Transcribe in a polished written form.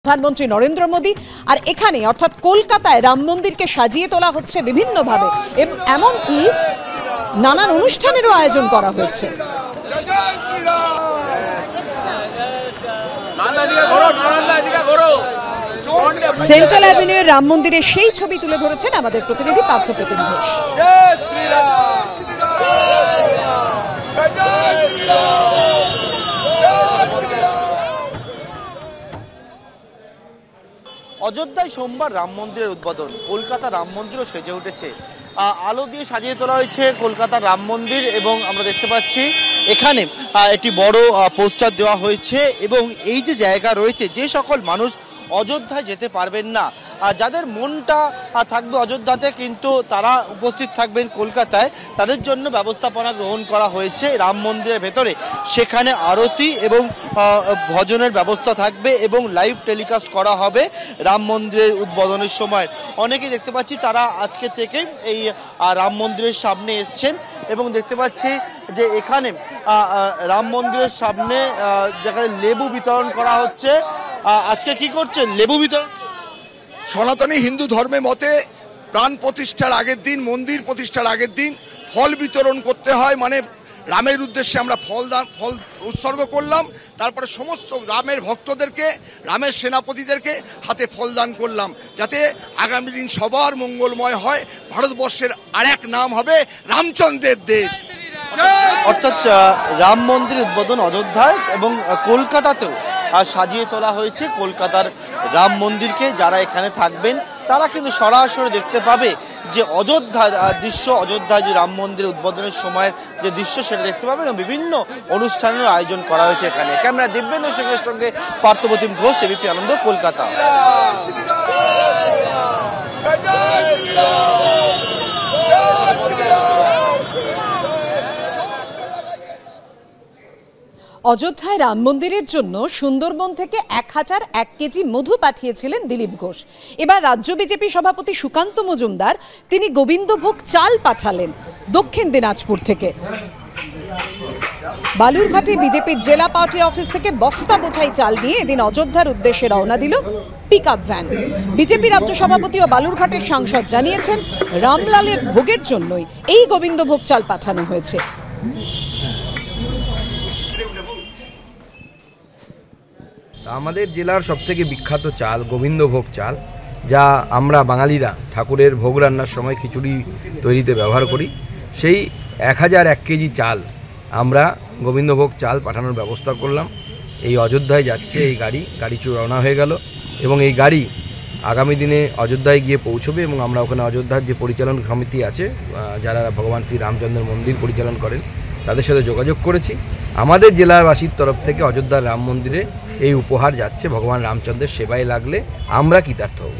প্রধানমন্ত্রী নরেন্দ্র মোদী আর এখানে অর্থাৎ কলকাতায় রাম মন্দিরকে সাজিয়ে তোলা হচ্ছে বিভিন্নভাবে এমনকি নানান অনুষ্ঠানেরও আয়োজন করা হয়েছে। সেন্ট্রাল অ্যাভিনিউর রাম মন্দিরের সেই ছবি তুলে ধরেছেন আমাদের প্রতিনিধি পার্থ প্রতিম ঘোষ। অযোধ্যায় সোমবার রাম মন্দিরের উদ্বোধন, কলকাতা রাম মন্দিরও সেজে উঠেছে, আলো দিয়ে সাজিয়ে তোলা হয়েছে কলকাতার রাম মন্দির এবং আমরা দেখতে পাচ্ছি এখানে একটি বড় পোস্টার দেওয়া হয়েছে এবং এই যে জায়গা রয়েছে যে সকল মানুষ অযোধ্যায় যেতে পারবেন না, যাদের মনটা থাকবে অযোধ্যাতে কিন্তু তারা উপস্থিত থাকবেন কলকাতায়, তাদের জন্য ব্যবস্থাপনা গ্রহণ করা হয়েছে রাম মন্দিরের ভেতরে। সেখানে আরতি এবং ভজনের ব্যবস্থা থাকবে এবং লাইভ টেলিকাস্ট করা হবে রাম মন্দিরের উদ্বোধনের সময়। অনেকেই দেখতে পাচ্ছি তারা আজকে থেকে এই রাম মন্দিরের সামনে এসছেন এবং দেখতে পাচ্ছি যে এখানে রাম মন্দিরের সামনে যেখানে লেবু বিতরণ করা হচ্ছে। আজকে কি করছেন? লেবু বিতরণ। সনাতনী হিন্দু ধর্মের মতে প্রাণ প্রতিষ্ঠার আগের দিন, মন্দির প্রতিষ্ঠার আগের দিন ফল বিতরণ করতে হয়, মানে রামের উদ্দেশ্যে আমরা ফল উৎসর্গ করলাম, তারপরে সমস্ত রামের ভক্তদেরকে, রামের সেনাপতিদেরকে হাতে ফল দান করলাম, যাতে আগামী দিন সবার মঙ্গলময় হয়। ভারতবর্ষের আরেক নাম হবে রামচন্দ্রের দেশ। অর্থাৎ রাম মন্দির উদ্বোধন অযোধ্যায় এবং কলকাতাতেও সাজিয়ে তোলা হয়েছে কলকাতার রাম মন্দিরকে। যারা এখানে থাকবেন তারা কিন্তু সরাসরি দেখতে পাবে যে অযোধ্যার দৃশ্য, অযোধ্যায় যে রাম মন্দির উদ্বোধনের সময়ের যে দৃশ্য সেটা দেখতে পাবেন এবং বিভিন্ন অনুষ্ঠানের আয়োজন করা হয়েছে এখানে। ক্যামেরা দিব্যেন্দু শেখের সঙ্গে পার্থ প্রতিম ঘোষ, এবিপি আনন্দ, কলকাতা। অযোধ্যায় রাম মন্দিরের জন্য সুন্দরবন থেকে 1001 কেজি মধু পাঠিয়েছিলেন দিলীপ ঘোষ। এবার রাজ্য বিজেপি সভাপতি সুকান্ত মজুমদার তিনি গোবিন্দভোগ চাল পাঠালেন দক্ষিণ দিনাজপুর থেকে। বালুরঘাটে বিজেপির জেলা পার্টি অফিস থেকে বস্তা বোঝাই চাল নিয়ে এদিন অযোধ্যার উদ্দেশ্যে রওনা দিল পিকআপ ভ্যান। বিজেপি রাজ্য সভাপতি ও বালুরঘাটের সাংসদ জানিয়েছেন রামলালের ভোগের জন্যই এই গোবিন্দভোগ চাল পাঠানো হয়েছে। আমাদের জেলার সবথেকে বিখ্যাত চাল গোবিন্দভোগ চাল, যা আমরা বাঙালিরা ঠাকুরের ভোগ রান্নার সময় খিচুড়ি তৈরিতে ব্যবহার করি। সেই 1001 কেজি চাল আমরা গোবিন্দভোগ চাল পাঠানোর ব্যবস্থা করলাম। এই অযোধ্যায় যাচ্ছে এই গাড়ি রওনা হয়ে গেল এবং এই গাড়ি আগামী দিনে অযোধ্যায় গিয়ে পৌঁছবে এবং আমরা ওখানে অযোধ্যার যে পরিচালন সমিতি আছে, যারা ভগবান শ্রী রামচন্দ্রের মন্দির পরিচালন করেন, তাদের সাথে যোগাযোগ করেছি। আমাদের জেলাবাসীর তরফ থেকে অযোধ্যার রাম মন্দিরে এই উপহার যাচ্ছে। ভগবান রামচন্দ্রের সেবায় লাগলে আমরা কৃতার্থ হব।